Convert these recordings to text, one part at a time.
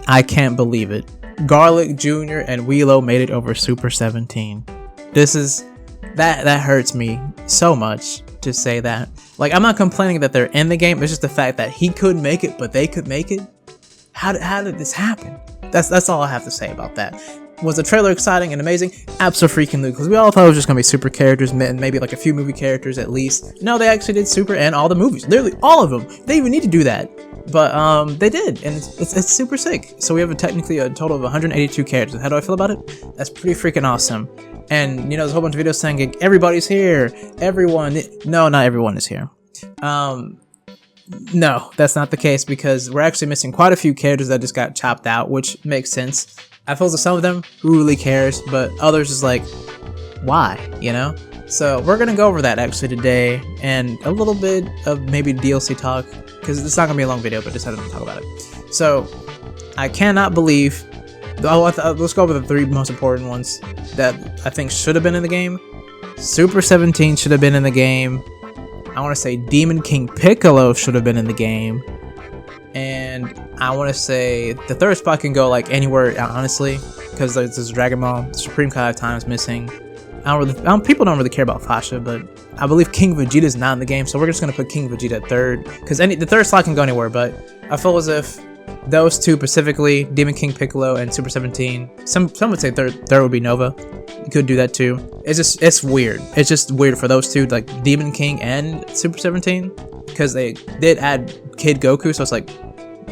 I can't believe it. Garlic Jr. and Weelo made it over Super 17. This is that hurts me so much to say that. Like, I'm not complaining that they're in the game. It's just the fact that he couldn't make it, but they could make it. How did this happen? That's all I have to say about that. Was the trailer exciting and amazing? Absolutely, because we all thought it was just gonna be super characters and maybe like a few movie characters at least. No, they actually did super and all the movies, literally all of them. They even need to do that, but they did, and it's super sick. So we have technically a total of 182 characters. How do I feel about it? That's pretty freaking awesome. And you know, there's a whole bunch of videos saying everybody's here, everyone. No, not everyone is here. No, that's not the case, because we're actually missing quite a few characters that just got chopped out, which makes sense. I feel that some of them, who really cares, but others is like, why, you know? So we're gonna go over that actually today, and a little bit of maybe DLC talk, because it's not gonna be a long video, but just had to talk about it. So I cannot believe. Let's go over the 3 most important ones that I think should have been in the game. Super 17 should have been in the game. I want to say Demon King Piccolo should have been in the game. And I want to say the third spot can go like anywhere, honestly, because there's this Dragon Ball Supreme Kai Time's missing. People don't really care about Fasha, but I believe King Vegeta is not in the game, so we're just gonna put King Vegeta third, because the third slot can go anywhere. But I feel as if those two specifically, Demon King Piccolo and Super 17, some would say third would be Nova. You could do that too. It's weird. It's just weird for those two, like Demon King and Super 17, because they did add Kid Goku, so it's like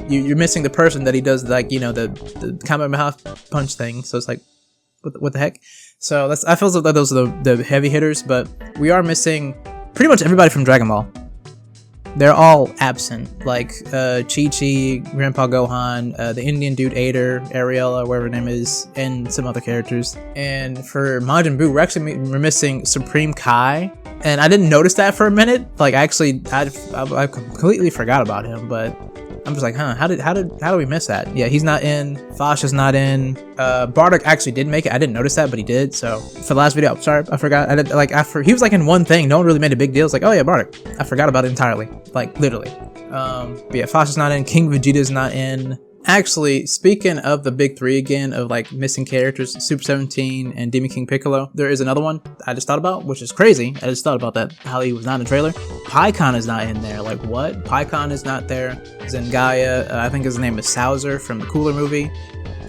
you're missing the person that he does, like, you know, the Kamehameha punch thing. So it's like, what the heck? So I feel like those are the heavy hitters, but we are missing pretty much everybody from Dragon Ball. They're all absent, like Chi-Chi, Grandpa Gohan, the Indian dude Ader, Ariella, whatever her name is, and some other characters. And for Majin Buu, we're missing Supreme Kai, and I didn't notice that for a minute. Like, actually, I completely forgot about him, but I'm just like, how do we miss that? Yeah, he's not in. Fasha's not in. Bardock actually did make it. I didn't notice that, but he did. So for the last video, I'm sorry, I forgot. He was like in one thing. No one really made a big deal. It's like, oh yeah, Bardock. I forgot about it entirely. Like, literally. But yeah, Fasha's not in. King Vegeta's not in. Actually, speaking of the big 3 again, of like missing characters, Super 17 and Demon King Piccolo, there is another one I just thought about, which is crazy. I just thought about that, how he was not in the trailer. Pikkon is not in there. Like, what? Pikkon is not there. Zengaya, I think his name is Souser from the Cooler movie.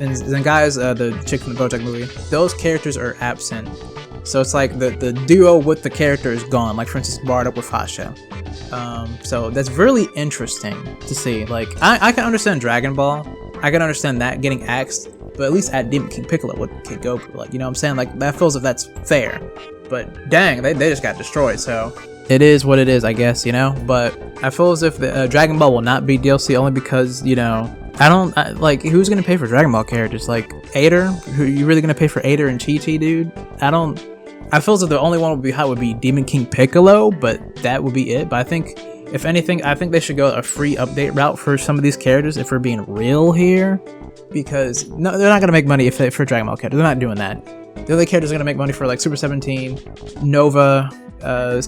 And Zengaya's the chick from the BoJack movie. Those characters are absent. So it's like the duo with the character is gone, like for instance Bardock with Fasha. So that's really interesting to see. Like, I can understand Dragon Ball, I can understand that getting axed, but at least add Demon King Piccolo with Kid Goku. Like, you know what I'm saying? Like, that feels if that's fair. But dang, they just got destroyed. So it is what it is, I guess, you know. But I feel as if the Dragon Ball will not be DLC only because, you know, like, who's gonna pay for Dragon Ball characters? Like Ader? Who you really gonna pay for Ader and Chi-Chi, dude? I feel as if the only one would be Demon King Piccolo, but that would be it. But I think, if anything, I think they should go a free update route for some of these characters if we're being real here. Because no, they're not gonna make money for Dragon Ball characters. They're not doing that. The only characters are gonna make money for like Super 17, Nova,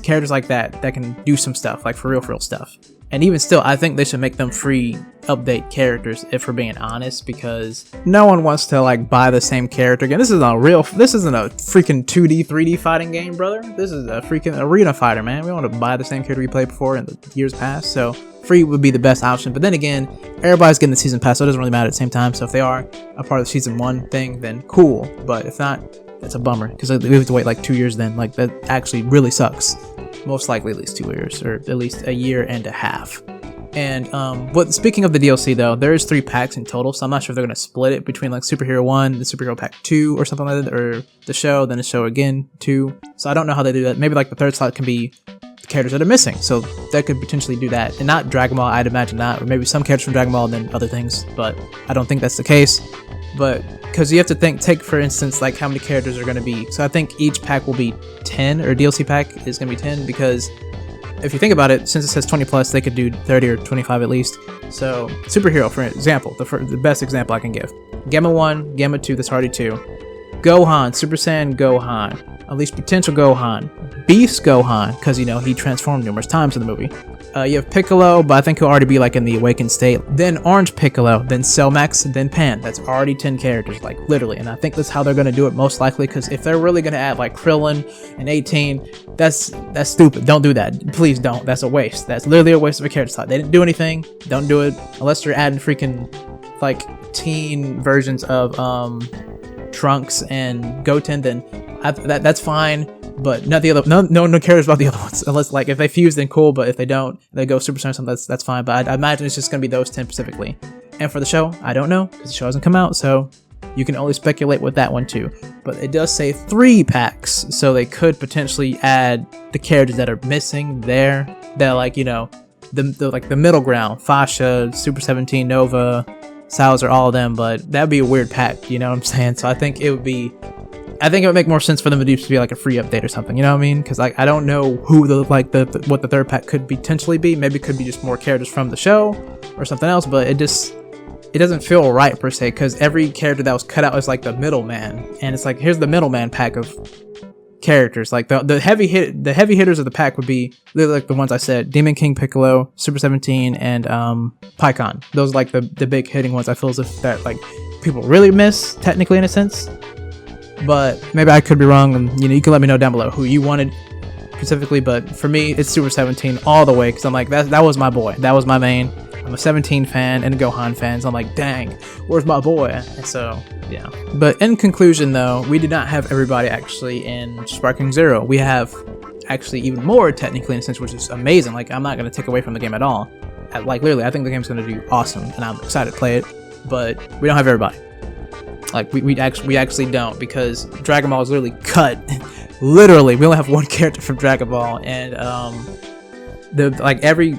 characters like that can do some stuff, like for real stuff. And even still, I think they should make them free update characters, if we're being honest, because no one wants to like buy the same character again. This isn't a freaking 2D, 3D fighting game, brother. This is a freaking arena fighter, man. We don't want to buy the same character we played before in the years past, so free would be the best option. But then again, everybody's getting the season pass, so it doesn't really matter at the same time. So if they are a part of the season 1 thing, then cool. But if not, that's a bummer, because we have to wait like 2 years then. Like, that actually really sucks. Most likely at least 2 years, or at least a year and a half. And speaking of the DLC though, there is 3 packs in total, so I'm not sure if they're gonna split it between like Superhero 1, the Superhero Pack 2, or something like that, or the show, then the show again 2. So I don't know how they do that. Maybe like the third slot can be the characters that are missing, so that could potentially do that. And not Dragon Ball, I'd imagine not, or maybe some characters from Dragon Ball and then other things, but I don't think that's the case. But because you have to take for instance like how many characters are going to be. So I think each pack will be 10, or DLC pack is going to be 10, because if you think about it, since it says 20 plus, they could do 30 or 25 at least. So Superhero, for example, the best example I can give: Gamma 1, Gamma 2, that's already 2. Gohan, Super Saiyan Gohan, at least potential Gohan, Beast Gohan, because you know he transformed numerous times in the movie. You have Piccolo, but I think he'll already be like in the awakened state. Then Orange Piccolo, then Cell Max, then Pan. That's already 10 characters, like literally. And I think that's how they're gonna do it most likely. Because if they're really gonna add like Krillin and 18, that's stupid. Don't do that. Please don't. That's a waste. That's literally a waste of a character slot. They didn't do anything. Don't do it unless you're adding freaking like teen versions of Trunks and Goten. Then that's fine. But not the other. No one cares about the other ones unless like if they fuse, then cool. But if they don't, they go Super Saiyan or something. That's fine. But I imagine it's just gonna be those 10 specifically. And for the show, I don't know because the show hasn't come out, so you can only speculate with that one too. But it does say 3 packs, so they could potentially add the characters that are missing there. That like the middle ground, Fasha, Super 17, Nova, Salazar, all of them. But that'd be a weird pack. You know what I'm saying? So I think it would make more sense for them to do to be like a free update or something, you know what I mean? Because like I don't know who what the third pack could potentially be. Maybe it could be just more characters from the show or something else. But it doesn't feel right per se because every character that was cut out is like the middleman, and it's like here's the middleman pack of characters. Like the heavy hitters of the pack would be literally like the ones I said: Demon King, Piccolo, Super 17, and Pikkon. Those are like the big hitting ones. I feel as if that like people really miss technically in a sense. But maybe I could be wrong, and you can let me know down below who you wanted specifically. But for me, it's Super 17 all the way because I'm like that was my boy, that was my main. I'm a 17 fan and a Gohan fan, so I'm like, dang, where's my boy? And so yeah. But in conclusion, though, we did not have everybody actually in Sparking Zero. We have actually even more technically in a sense, which is amazing. Like I'm not gonna take away from the game at all. Like literally, I think the game's gonna do awesome, and I'm excited to play it. But we don't have everybody. Like we actually don't because Dragon Ball is literally cut. Literally, we only have one character from Dragon Ball, and every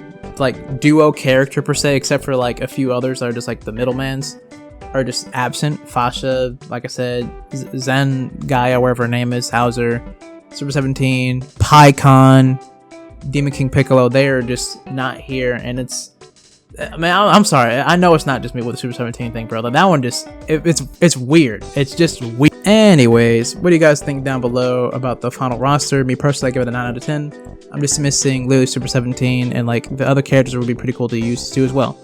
duo character per se, except for like a few others that are just like the middlemans, are just absent. Fasha, like I said, Zen Gaia, wherever her name is, Hauser, Super 17, Pikkon, Demon King Piccolo, they are just not here, and I'm sorry. I know it's not just me with the Super 17 thing, bro. That one just it's weird. It's just weird. Anyways, what do you guys think down below about the final roster? Me personally, I give it a 9 out of 10. I'm just missing Lily Super 17, and like the other characters would be pretty cool to use too as well.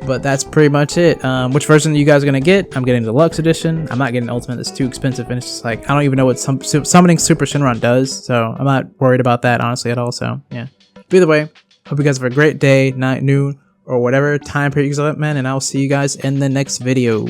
But that's pretty much it. Which version you guys are gonna get? I'm getting the Deluxe Edition. I'm not getting Ultimate. It's too expensive, and it's just like I don't even know what summoning Super Shenron does. So I'm not worried about that honestly at all. So yeah. But either way, hope you guys have a great day, night, noon, or whatever time period you guys are, man, and I'll see you guys in the next video.